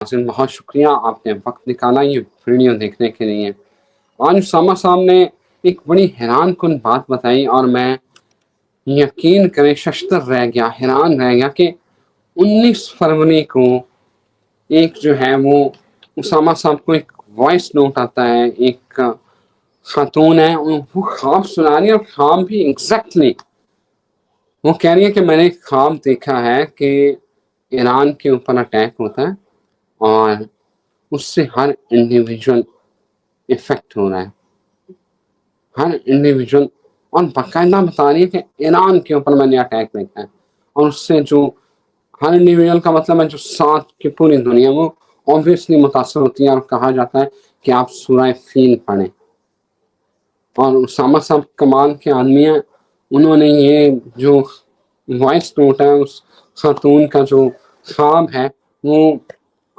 ناظرین بہت شکریہ آپ نے وقت نکالا یہ ویڈیو دیکھنے کے لیے۔ آج اسامہ صاحب نے ایک بڑی حیران کن بات بتائی اور میں یقین کریں ششدر رہ گیا، حیران رہ گیا کہ 19 فروری کو ایک جو ہے وہ اسامہ صاحب کو ایک وائس نوٹ آتا ہے، ایک خاتون ہے وہ خواب سنا رہی ہے، اور خواب بھی ایگزیکٹلی وہ کہہ رہی ہے کہ میں نے ایک خواب دیکھا ہے کہ ایران کے اوپر اٹیک ہوتا ہے اور اس سے ہر انڈیویجول افیکٹ ہو رہا ہے، ہر انڈیویجول، اور باقاعدہ بتا رہی ہے کہ ایران کے اوپر میں نے اٹیک دیکھا ہے، اور اس سے جو ہر انڈیویجول کا مطلب ہے جو ساتھ کی پوری دنیا وہ obviously متاثر ہوتی ہے، اور کہا جاتا ہے کہ آپ سورہ فیل پڑھیں۔ اور اسامہ صاحب کمال کے آدمی ہیں، انہوں نے یہ جو وائس نوٹ ہے اس خاتون کا جو خواب ہے وہ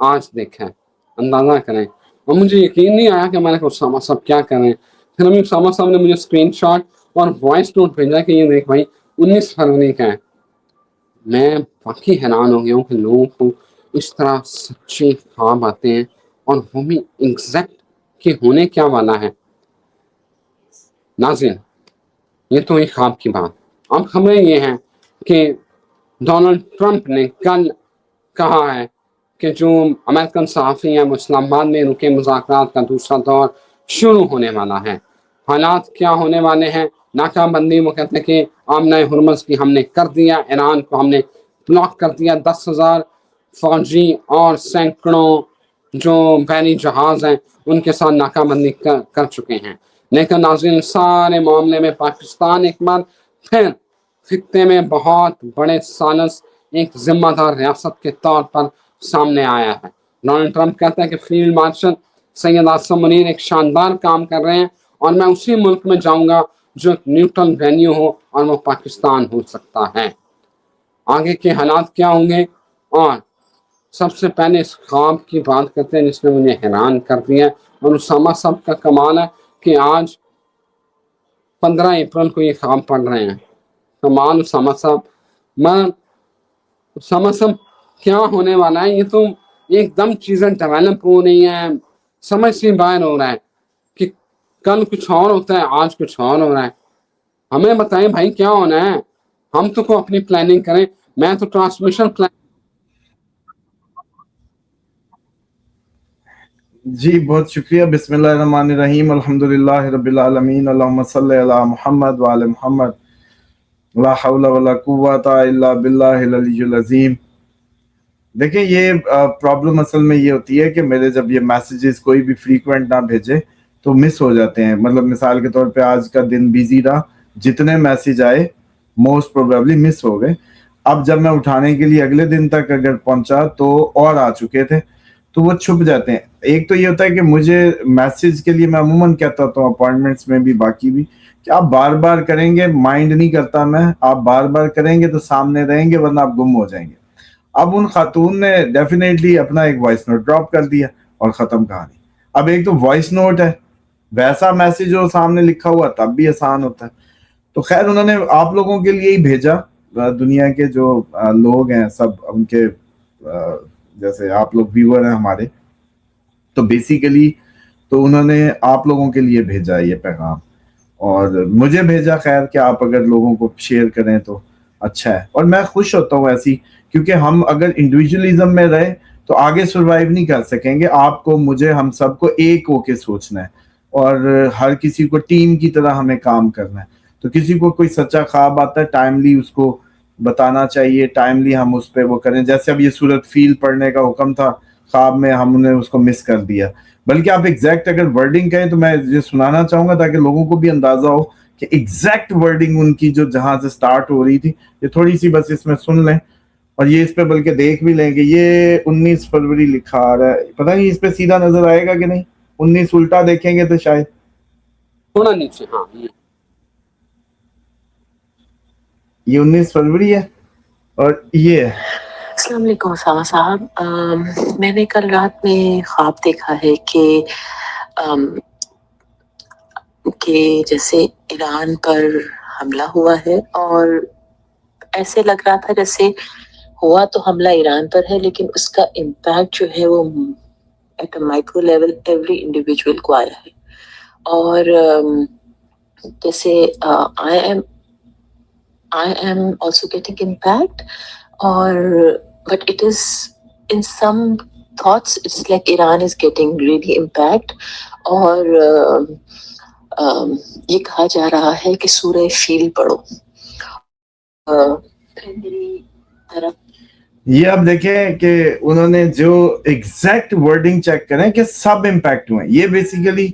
آج دیکھا ہے، اندازہ کریں۔ اور مجھے یقین نہیں آیا کہ میں نے کہا اسامہ صاحب کیا کر رہے ہیں، پھر ابھی اسامہ صاحب نے مجھے اسکرین شاٹ اور وائس نوٹ بھیجا کہ یہ دیکھ بھائی 19 فروری کا ہے۔ میں واقعی حیران ہو گیا ہوں کہ لوگوں کو اس طرح سچے خواب آتے ہیں، اور وہ بھی ایگزیکٹ کہ ہونے کیا والا ہے۔ ناظرین یہ تو ایک خواب کی بات، اب خبریں یہ ہیں کہ ڈونلڈ ٹرمپ نے کل کہا ہے کہ جو امریکن صحافی ہیں وہ اسلام آباد میں رکے مذاکرات کا دوسرا دور شروع ہونے والا ہے۔ حالات کیا ہونے والے ہیں؟ ناکہ بندی، وہ کہتے ہیں کہ آمنہ ہرمز کی ہم نے کر دیا، ایران کو ہم نے بلاک کر دیا، 10,000 فوجی اور سینکڑوں جو بحری جہاز ہیں ان کے ساتھ ناکہ بندی کر چکے ہیں۔ لیکن ناظرین سارے معاملے میں پاکستان ایک بار پھر خطے میں بہت بڑے سالس ایک ذمہ دار ریاست کے طور پر سامنے آیا ہے۔ ڈونلڈ ٹرمپ کہتا ہے کہ فیلڈ مارشل سید عاصم منیر ایک شاندار کام کر رہے ہیں، اور میں اسی ملک میں جاؤں گا جو ایک نیوٹرل وینیو ہو، اور وہ پاکستان ہو سکتا ہے۔ آگے کے حالات کیا ہوں گے؟ اور سب سے پہلے اس خواب کی بات کرتے ہیں جس نے مجھے حیران کر دیا، اور اسامہ صاحب کا کمال ہے کہ آج 15 اپریل کو یہ خواب پڑھ رہے ہیں۔ کمال اسامہ صاحب، میں اسامہ صاحب کیا ہونے والا ہے، یہ تو ایک دم چیزیں ڈیولپ ہو رہی ہیں، سمجھ سے باہر ہو رہا ہے کہ کل کچھ اور ہوتا ہے، آج کچھ اور ہو رہا ہے۔ ہمیں بتائیں بھائی کیا ہونا ہے، ہم تو کو اپنی پلاننگ کریں۔ میں تو ٹرانسمیشن پلان جی بہت شکریہ۔ بسم اللہ الرحمن الرحیم، الحمدللہ رب العالمین، اللہم صلی علی محمد وعلی محمد، لا حول ولا قوت الا باللہ العلی العظیم۔ دیکھیں یہ پرابلم اصل میں یہ ہوتی ہے کہ میرے جب یہ میسیجز کوئی بھی فریکوینٹ نہ بھیجے تو مس ہو جاتے ہیں۔ مطلب مثال کے طور پہ آج کا دن بیزی رہا، جتنے میسیج آئے موسٹ پروبیبلی مس ہو گئے۔ اب جب میں اٹھانے کے لیے اگلے دن تک اگر پہنچا تو اور آ چکے تھے، تو وہ چھپ جاتے ہیں۔ ایک تو یہ ہوتا ہے کہ مجھے میسیج کے لیے میں عموماً کہتا ہوں اپوائنٹمنٹس میں بھی، باقی بھی، کہ آپ بار بار کریں گے، مائنڈ نہیں کرتا میں، آپ بار بار کریں گے تو سامنے رہیں گے، ورنہ آپ گم ہو جائیں گے۔ اب ان خاتون نے ڈیفینیٹلی اپنا ایک وائس نوٹ ڈراپ کر دیا اور ختم کہانی۔ اب ایک تو وائس نوٹ ہے، ویسا میسیج ہو سامنے لکھا ہوا تب بھی آسان ہوتا ہے۔ تو خیر انہوں نے آپ لوگوں کے لیے ہی بھیجا، دنیا کے جو لوگ ہیں سب ان کے، جیسے آپ لوگ ویور ہیں ہمارے، تو بیسیکلی تو انہوں نے آپ لوگوں کے لیے بھیجا یہ پیغام، اور مجھے بھیجا۔ خیر کہ آپ اگر لوگوں کو شیئر کریں تو اچھا ہے، اور میں خوش ہوتا ہوں ایسی، کیونکہ ہم اگر انڈیویجولزم میں رہے تو آگے سروائیو نہیں کر سکیں گے۔ آپ کو، مجھے، ہم سب کو ایک ہو کے سوچنا ہے، اور ہر کسی کو ٹیم کی طرح ہمیں کام کرنا ہے۔ تو کسی کو کوئی سچا خواب آتا ہے ٹائملی اس کو بتانا چاہیے، ٹائملی ہم اس پہ وہ کریں۔ جیسے اب یہ سورت فیل پڑھنے کا حکم تھا خواب میں، ہم نے اس کو مس کر دیا۔ بلکہ آپ ایگزیکٹ اگر ورڈنگ کہیں تو میں یہ سنانا چاہوں گا تاکہ لوگوں کو بھی اندازہ ہو کہ ایگزیکٹ ورڈنگ ان کی جو جہاں سے سٹارٹ ہو رہی تھی، یہ تھوڑی سی بس اس میں سن لیں، اور یہ اس پہ بلکہ دیکھ بھی لیں کہ یہ 19 فروری لکھا آ رہا ہے۔ پتہ نہیں اس پہ سیدھا نظر آئے گا کہ نہیں، 19 الٹا دیکھیں گے تو شاید تھوڑا نیچے، ہاں یہ 19 فروری ہے، اور یہ ہے۔ السلام علیکم اسامہ صاحب، میں نے کل رات میں خواب دیکھا ہے کہ جیسے ایران پر حملہ ہوا ہے، اور ایسے لگ رہا تھا جیسے ہوا تو حملہ ایران پر ہے لیکن اس کا امپیکٹ جو ہے وہ at a micro level every individual کو آیا ہے. اور جیسے I am also getting impact, or but it is in some thoughts it's like Iran is getting really impact. اور یہ کہا جا رہا ہے کہ سورہ فیل پڑھو. پھر میری طرف یہ اب دیکھیں کہ انہوں نے جو ایگزیکٹ ورڈنگ چیک کریں کہ سب امپیکٹ ہوئے. یہ بیسیکلی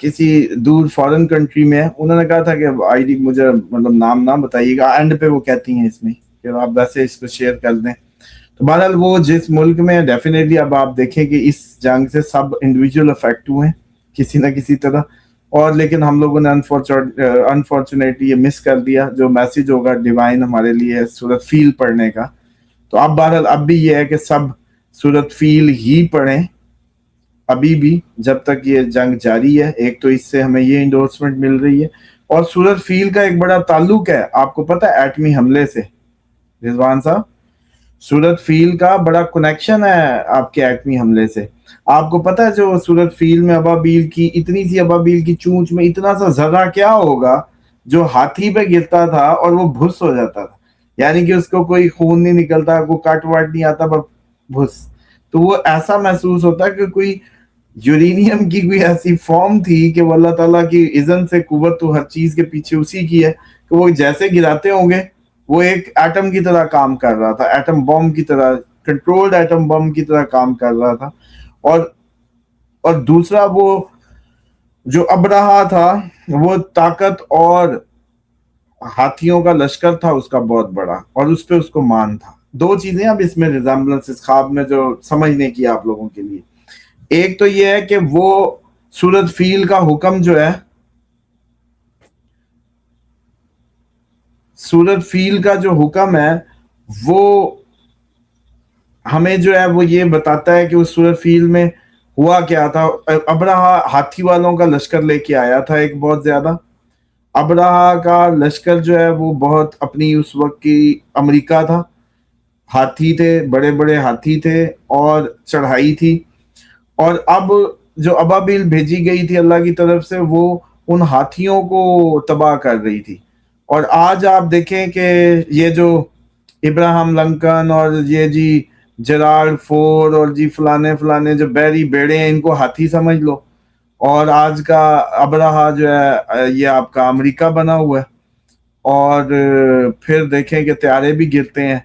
کسی دور فارن کنٹری میں انہوں نے کہا تھا کہ آئی ڈی مجھے مطلب نام نہ بتائیے گا, اینڈ پہ وہ کہتی ہیں اس میں کہ آپ ویسے اس کو شیئر کر دیں. تو بہرحال وہ جس ملک میں ڈیفینیٹلی اب آپ دیکھیں کہ اس جنگ سے سب انڈیویجول افیکٹ ہوئے ہیں کسی نہ کسی طرح, اور لیکن ہم لوگوں نے انفارچونیٹلی یہ مس کر دیا جو میسج ہوگا ڈیوائن ہمارے لیے سورۃ فیل پڑھنے کا. تو اب بہرحال اب بھی یہ ہے کہ سب سورۃ فیل ہی پڑھیں ابھی بھی جب تک یہ جنگ جاری ہے. ایک تو اس سے ہمیں یہ انڈورسمنٹ مل رہی ہے, اور سورۃ فیل کا ایک بڑا تعلق ہے آپ کو پتہ ہے ایٹمی حملے سے. رضوان صاحب, سورۃ فیل کا بڑا کنیکشن ہے آپ کے ایٹمی حملے سے. آپ کو پتہ ہے جو سورۃ فیل میں ابابیل کی اتنی سی ابابیل کی چونچ میں اتنا سا ذرہ کیا ہوگا جو ہاتھی پہ گرتا تھا اور وہ بھس ہو جاتا تھا, یعنی کہ اس کو کوئی خون نہیں نکلتا, کوئی کٹ واٹ نہیں آتا, بس بھس. تو وہ ایسا محسوس ہوتا ہے کہ کوئی یورینیم کی کوئی ایسی فارم تھی کہ وہ اللہ تعالیٰ کی اذن سے قوت تو ہر چیز کے پیچھے اسی کی ہے کہ وہ جیسے گراتے ہوں گے وہ ایک ایٹم کی طرح کام کر رہا تھا, ایٹم بم کی طرح, کنٹرولڈ ایٹم بم کی طرح کام کر رہا تھا. اور دوسرا وہ جو ابرہا تھا وہ طاقت اور ہاتھیوں کا لشکر تھا اس کا بہت بڑا, اور اس پہ اس کو مان تھا. دو چیزیں اب اس میں ریزمبلنس اس خواب میں جو سمجھنے کی آپ لوگوں کے لیے. ایک تو یہ ہے کہ وہ سورۃ فیل کا حکم جو ہے, سورۃ فیل کا جو حکم ہے وہ ہمیں جو ہے وہ یہ بتاتا ہے کہ اس سورۃ فیل میں ہوا کیا تھا. ابرہا ہاتھی والوں کا لشکر لے کے آیا تھا ایک بہت زیادہ. ابرہا کا لشکر جو ہے وہ بہت اپنی اس وقت کی امریکہ تھا, ہاتھی تھے, بڑے بڑے ہاتھی تھے اور چڑھائی تھی. اور اب جو ابابیل بھیجی گئی تھی اللہ کی طرف سے وہ ان ہاتھیوں کو تباہ کر رہی تھی. اور آج آپ دیکھیں کہ یہ جو ابراہم لنکن اور یہ جی جرارڈ فورڈ اور جی فلانے جو بیری بیڑے ہیں ان کو ہاتھی سمجھ لو, اور آج کا ابرہا جو ہے یہ آپ کا امریکہ بنا ہوا ہے. اور پھر دیکھیں کہ طیارے بھی گرتے ہیں,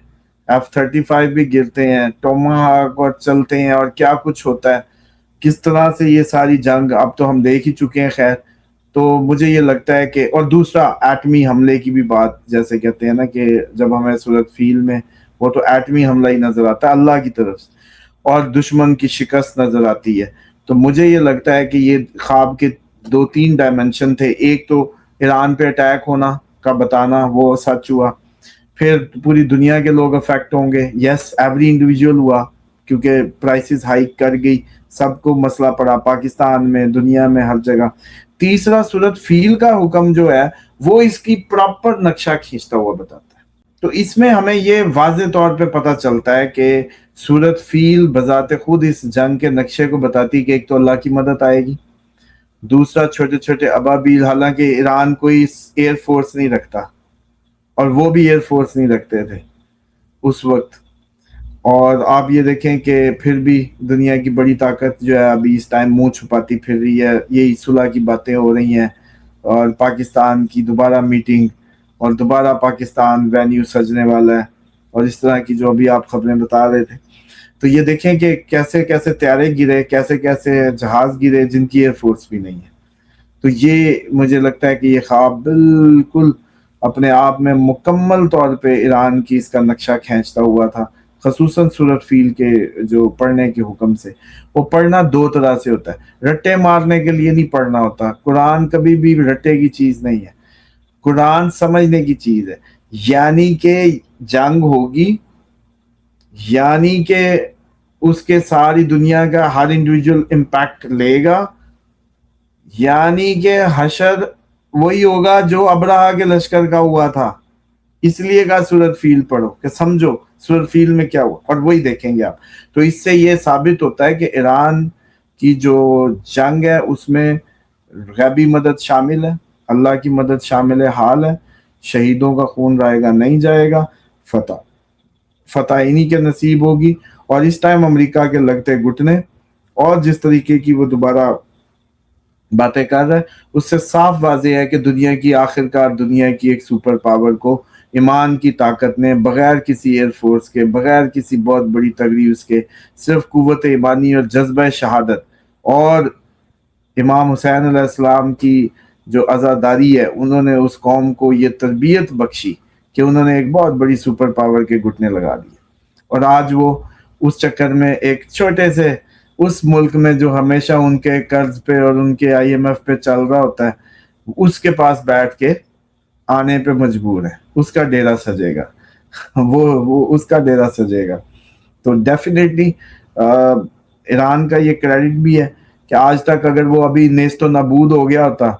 F-35 بھی گرتے ہیں, ٹوماہاک اور چلتے ہیں, اور کیا کچھ ہوتا ہے, کس طرح سے یہ ساری جنگ اب تو ہم دیکھ ہی چکے ہیں. خیر, تو مجھے یہ لگتا ہے کہ, اور دوسرا ایٹمی حملے کی بھی بات, جیسے کہتے ہیں نا کہ جب ہمیں سورۃ فیل میں وہ تو ایٹمی حملہ ہی نظر آتا ہے اللہ کی طرف سے, اور دشمن کی شکست نظر آتی ہے. تو مجھے یہ لگتا ہے کہ یہ خواب کے 2-3 ڈائمنشن تھے. ایک تو ایران پہ اٹیک ہونا کا بتانا, وہ سچ ہوا. پھر پوری دنیا کے لوگ افیکٹ ہوں گے, یس ایوری انڈیویجول ہوا کیونکہ پرائسز ہائیک کر گئی, سب کو مسئلہ پڑا پاکستان میں, دنیا میں, ہر جگہ. تیسرا سورۃ فیل کا حکم جو ہے وہ اس کی پراپر نقشہ کھینچتا ہوا بتاتا ہے. تو اس میں ہمیں یہ واضح طور پہ پتہ چلتا ہے کہ سورۃ فیل بذات خود اس جنگ کے نقشے کو بتاتی کہ ایک تو اللہ کی مدد آئے گی, دوسرا چھوٹے چھوٹے ابابیل, حالانکہ ایران کوئی ایئر فورس نہیں رکھتا اور وہ بھی ایئر فورس نہیں رکھتے تھے اس وقت. اور آپ یہ دیکھیں کہ پھر بھی دنیا کی بڑی طاقت جو ہے ابھی اس ٹائم منہ چھپاتی پھر رہی ہے. یہی صلح کی باتیں ہو رہی ہیں, اور پاکستان کی دوبارہ میٹنگ, اور دوبارہ پاکستان وینیو سجنے والا ہے, اور اس طرح کی جو ابھی آپ خبریں بتا رہے تھے. تو یہ دیکھیں کہ کیسے کیسے طیارے گرے, کیسے کیسے جہاز گرے جن کی ایئر فورس بھی نہیں ہے. تو یہ مجھے لگتا ہے کہ یہ خواب بالکل اپنے آپ میں مکمل طور پہ ایران کی اس کا نقشہ کھینچتا ہوا تھا, خصوصاً سورۃ فیل کے جو پڑھنے کے حکم سے. وہ پڑھنا 2 طرح سے ہوتا ہے, رٹے مارنے کے لیے نہیں پڑھنا ہوتا. قرآن کبھی بھی رٹے کی چیز نہیں ہے, قرآن سمجھنے کی چیز ہے. یعنی کہ جنگ ہوگی, یعنی کہ اس کے ساری دنیا کا ہر انڈیویجول امپیکٹ لے گا, یعنی کہ حشر وہی ہوگا جو ابرہا کے لشکر کا ہوا تھا. اس لیے کہا سورۃ فیل پڑھو کہ سمجھو سورۃ فیل میں کیا ہوا، اور وہی دیکھیں گے آپ. تو اس سے یہ ثابت ہوتا ہے کہ ایران کی جو جنگ ہے اس میں غیبی مدد شامل ہے، اللہ کی مدد شامل حال ہے، شہیدوں کا خون رائے گا نہیں جائے گا، فتح انہی کے نصیب ہوگی. اور اس ٹائم امریکہ کے لگتے گھٹنے اور جس طریقے کی وہ دوبارہ باتیں کر رہا ہے اس سے صاف واضح ہے کہ دنیا کی آخرکار دنیا کی ایک سپر پاور کو ایمان کی طاقت نے بغیر کسی ایئر فورس کے، بغیر کسی بہت بڑی تگڑی اس کے، صرف قوت ایمانی اور جذبہ شہادت اور امام حسین علیہ السلام کی جو عزاداری ہے، انہوں نے اس قوم کو یہ تربیت بخشی کہ انہوں نے ایک بہت بڑی سپر پاور کے گھٹنے لگا دیے. اور آج وہ اس چکر میں ایک چھوٹے سے اس ملک میں جو ہمیشہ ان کے قرض پہ اور ان کے IMF پہ چل رہا ہوتا ہے، اس کے پاس بیٹھ کے آنے پہ مجبور ہے. اس کا ڈیرا سجے گا وہ اس کا ڈیرا سجے گا. تو ڈیفینیٹلی ایران کا یہ کریڈٹ بھی ہے کہ آج تک اگر وہ ابھی نیست و نابود ہو گیا ہوتا،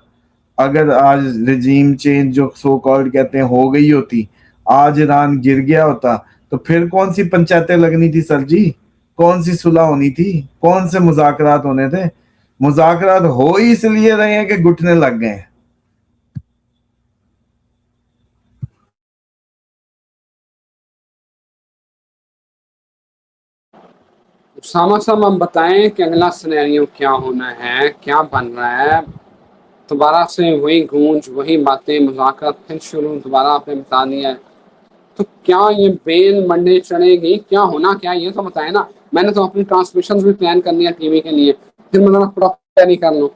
اگر آج رجیم چینج جو سو کالڈ کہتے ہیں ہو گئی ہوتی، آج ایران گر گیا ہوتا، تو پھر کون سی پنچایتیں لگنی تھی سر جی؟ کون سی صلح ہونی تھی؟ کون سے مذاکرات ہونے تھے؟ مذاکرات ہو ہی اس لیے رہے ہیں کہ گھٹنے لگ گئے ہیں. اسامہ صاحب ہم بتائیں کہ اگلا سینیریو کیا ہونا ہے، کیا بن رہا ہے؟ دوبارہ سے وہی گونج، وہی باتیں، مذاکرات پھر شروع، دوبارہ آپ نے بتا دیا ہے. تو کیا یہ بین منڈے چڑھے گی؟ کیا ہونا کیا یہ تو بتائیں نا. میں نے تو اپنی ٹرانسمیشن بھی پلان کرنی ہے ٹی وی کے لیے، پھر میں ذرا پورا تیاری کر لوں.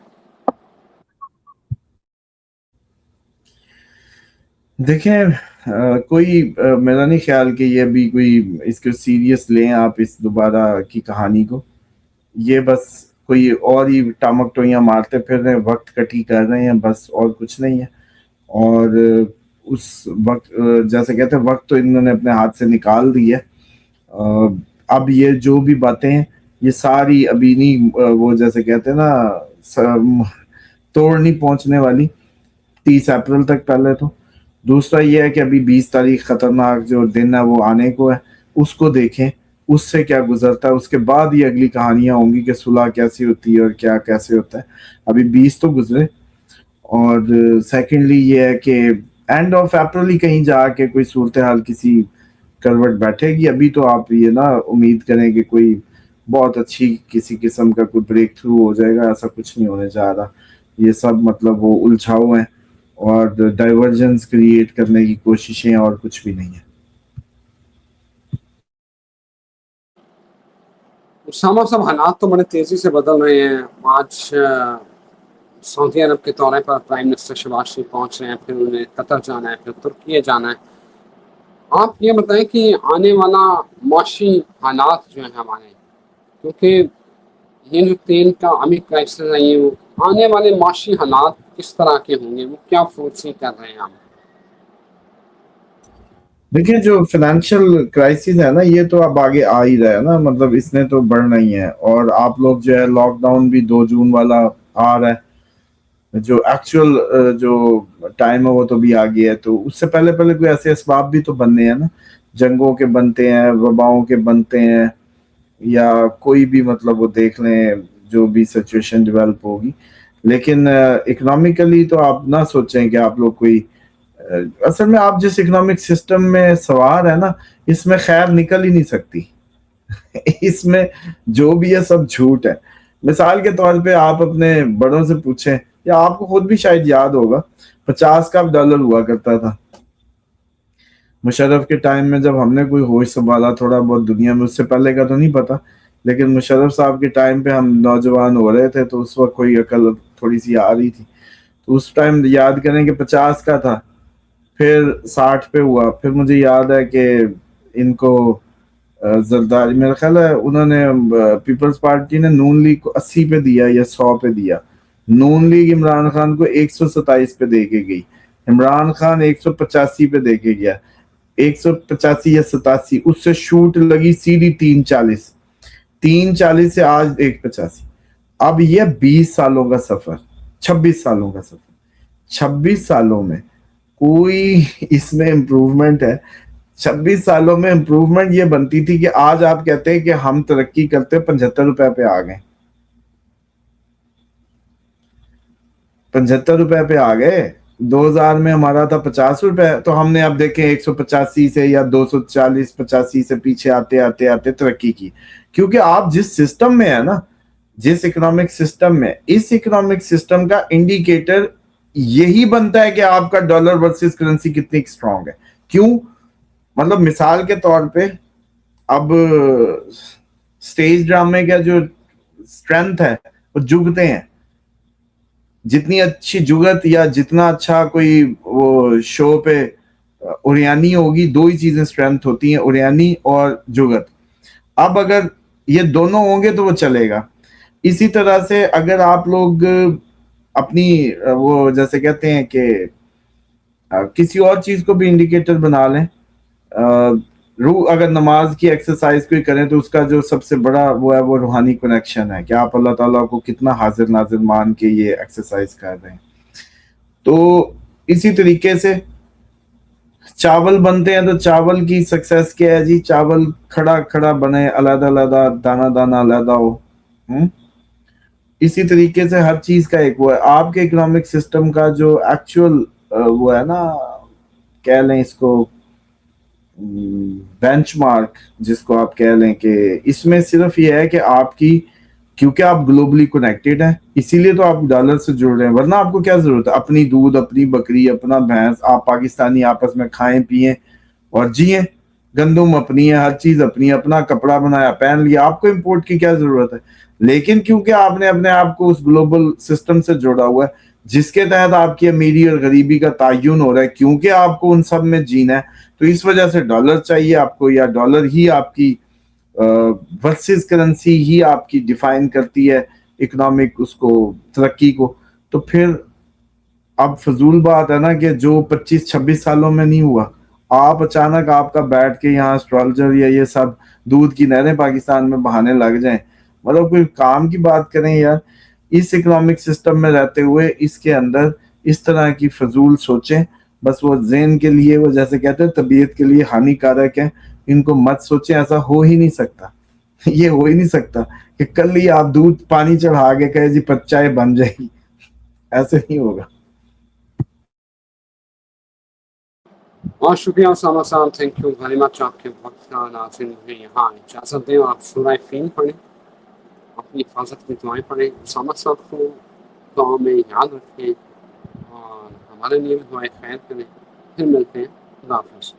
دیکھیں کوئی میرا نہیں خیال کہ یہ بھی کوئی اس کو سیریس لیں آپ اس دوبارہ کی کہانی کو. یہ بس کوئی اور ہی ٹامک ٹوئیاں مارتے پھر رہے ہیں، وقت کٹی کر رہے ہیں بس، اور کچھ نہیں ہے. اور اس وقت جیسے کہتے ہیں وقت تو انہوں نے اپنے ہاتھ سے نکال دی ہے. اب یہ جو بھی باتیں ہیں یہ ساری ابھی نہیں، وہ جیسے کہتے ہیں نا توڑ نہیں پہنچنے والی 30 اپریل تک پہلے تو. دوسرا یہ ہے کہ ابھی 20 تاریخ خطرناک جو دن ہے وہ آنے کو ہے، اس کو دیکھیں اس سے کیا گزرتا ہے، اس کے بعد یہ اگلی کہانیاں ہوں گی کہ صلح کیسی ہوتی ہے اور کیا کیسے ہوتا ہے. ابھی 20 تو گزرے. اور سیکنڈلی یہ ہے کہ اینڈ آف اپریل ہی کہیں جا کے کوئی صورتحال کسی کروٹ بیٹھے گی. ابھی تو آپ یہ نا امید کریں کہ کوئی بہت اچھی کسی قسم کا کوئی بریک تھرو ہو جائے گا، ایسا کچھ نہیں ہونے جا رہا. یہ سب مطلب وہ الجھاؤ ہیں اور ڈائیورجنس کریٹ کرنے کی کوششیں، اور کچھ بھی نہیں ہے. اسامہ صاحب حالات تو بڑے تیزی سے بدل رہے ہیں. آج سعودی عرب کے دورے پر پرائم منسٹر شہباز شریف پہنچ رہے ہیں، پھر انہیں قطر جانا ہے، پھر ترکیہ جانا ہے. آپ یہ بتائیں کہ آنے والا معاشی حالات جو ہیں ہمارے، کیونکہ یہ جو تیل کا عمیق کرائسس ہے، یہ آنے والے معاشی حالات کس طرح کے ہوں گے، وہ کیا فورسی کر رہے ہیں ہم؟ دیکھیں جو فائنینشیل کرائسس ہے نا یہ تو اب آگے آ ہی رہا ہے نا، مطلب اس نے تو بڑھنا ہی ہے. اور آپ لوگ جو ہے لاک ڈاؤن بھی 2 جون والا آ رہا ہے، جو ایکچوئل جو ٹائم ہے وہ تو بھی آ گیا ہے. تو اس سے پہلے کوئی ایسے اسباب بھی تو بننے ہیں نا، جنگوں کے بنتے ہیں، وباؤں کے بنتے ہیں، یا کوئی بھی مطلب وہ دیکھ لیں جو بھی سچویشن ڈیولپ ہوگی. لیکن اکنامکلی تو آپ نہ سوچیں کہ آپ لوگ کوئی اصل میں آپ جس اکنامک سسٹم میں سوار ہے نا اس میں خیر نکل ہی نہیں سکتی. اس میں جو بھی ہے سب جھوٹ ہے. مثال کے طور پہ آپ اپنے بڑوں سے پوچھیں، یا آپ کو خود بھی شاید یاد ہوگا 50 کا ڈالر ہوا کرتا تھا مشرف کے ٹائم میں، جب ہم نے کوئی ہوش سنبھالا تھوڑا بہت دنیا میں. اس سے پہلے کا تو نہیں پتا، لیکن مشرف صاحب کے ٹائم پہ ہم نوجوان ہو رہے تھے تو اس وقت کوئی عقل تھوڑی سی آ رہی تھی. تو اس ٹائم یاد کریں کہ 50 کا تھا، پھر 60 پہ ہوا. پھر مجھے یاد ہے کہ ان کو زرداری میرا خیال ہے انہوں نے پیپلز پارٹی نے نون لیگ کو 80 پہ دیا یا 100 پہ دیا. نون لیگ عمران خان کو 127 پہ دے کے گئی، عمران خان 185 پہ دے کے گیا، 185 یا 87. اس سے شوٹ لگی سیدھی 340 سے آج 185. اب یہ 20 سالوں کا سفر، 26 سالوں کا سفر، 26 سالوں میں کوئی اس میں امپروومنٹ ہے. 26 سالوں میں امپروومنٹ یہ بنتی تھی کہ آج آپ کہتے ہیں کہ ہم ترقی کرتے 75 روپے پہ آ گئے، 75 روپے پہ آ گئے۔ 2000 میں ہمارا تھا 50 روپے، تو ہم نے اب دیکھیں 185 سے یا 240-85 سے پیچھے آتے آتے آتے ترقی کی، کیونکہ آپ جس سسٹم میں ہے نا، جس اکنامک سسٹم میں، اس اکنامک سسٹم کا انڈیکیٹر یہی بنتا ہے کہ آپ کا ڈالر ورسز کرنسی کتنی اسٹرانگ ہے۔ کیوں؟ مطلب مثال کے طور پہ اب سٹیج ڈرامے کا جو اسٹرینتھ ہے وہ جگتے ہیں، جتنی اچھی جگت یا جتنا اچھا کوئی وہ شو پہ اوریانی ہوگی، دو ہی چیزیں اسٹرینتھ ہوتی ہیں، اوریانی اور جگت۔ اب اگر یہ دونوں ہوں گے تو وہ چلے گا۔ اسی طرح سے اگر آپ لوگ اپنی وہ جیسے کہتے ہیں کہ کسی اور چیز کو بھی انڈیکیٹر بنا لیں، روح اگر نماز کی ایکسرسائز کوئی کریں تو اس کا جو سب سے بڑا وہ ہے وہ روحانی کنیکشن ہے کہ آپ اللہ تعالیٰ کو کتنا حاضر ناظر مان کے یہ ایکسرسائز کر رہے ہیں۔ تو اسی طریقے سے چاول بنتے ہیں تو چاول کی سکسیس کیا ہے جی؟ چاول کھڑا کھڑا بنے، علیحدہ علیحدہ، دانہ دانہ علیحدہ ہو۔ اسی طریقے سے ہر چیز کا ایک وہ ہے۔ آپ کے اکنامک سسٹم کا جو ایکچوئل وہ ہے نا، کہہ لیں اس کو بینچ مارک، جس کو آپ کہہ لیں، کہ اس میں صرف یہ ہے کہ آپ کی، کیونکہ آپ گلوبلی کنیکٹڈ ہیں اسی لیے تو آپ ڈالر سے جڑ رہے ہیں، ورنہ آپ کو کیا ضرورت ہے؟ اپنی دودھ، اپنی بکری، اپنا بھینس، آپ پاکستانی آپس میں کھائیں پیئیں اور جئیں، گندم اپنی ہے، ہر چیز اپنی ہے، اپنا کپڑا بنایا پہن لیا، آپ کو امپورٹ کی کیا ضرورت ہے؟ لیکن کیونکہ آپ نے اپنے آپ کو اس گلوبل سسٹم سے جوڑا ہوا ہے جس کے تحت آپ کی امیری اور غریبی کا تعین ہو رہا ہے، کیونکہ آپ کو ان سب میں جینا ہے، تو اس وجہ سے ڈالر چاہیے آپ کو، یا ڈالر ہی آپ کی ورسز کرنسی ہی آپ کی ڈیفائن کرتی ہے اکنامک اس کو، ترقی کو۔ تو پھر اب فضول بات ہے نا کہ جو 25-26 سالوں میں نہیں ہوا، آپ اچانک آپ کا بیٹھ کے یہاں اسٹرالجر یا یہ سب دودھ کی نہریں پاکستان میں بہانے لگ جائیں، مطلب کوئی کام کی بات کریں یار۔ اس اکنامک سسٹم میں رہتے ہوئے اس کے اندر اس طرح کی فضول سوچیں، بس وہ ذہن کے لیے، وہ جیسے کہتے ہیں طبیعت کے لیے ہانی کارک ہیں، ان کو مت سوچیں۔ ایسا ہو ہی نہیں سکتا، یہ ہو ہی نہیں سکتا کہ کل ہی آپ دودھ پانی چڑھا کے کہے جی چائے بن جائے گی، ایسے نہیں ہوگا۔ اور شکریہ اسامہ صاحب، تھینک یو ویری مچ، آپ کے وقت کا ناظرین مجھے یہاں اجازت دیں، آپ سورہ فیل پڑھیں، اپنی حفاظت کی دعائیں پڑھیں، اسامہ صاحب کو دعاؤں میں یاد رکھیں اور ہمارے لیے بھی دعائیں خیر کریں۔ پھر ملتے ہیں، خدا حافظ۔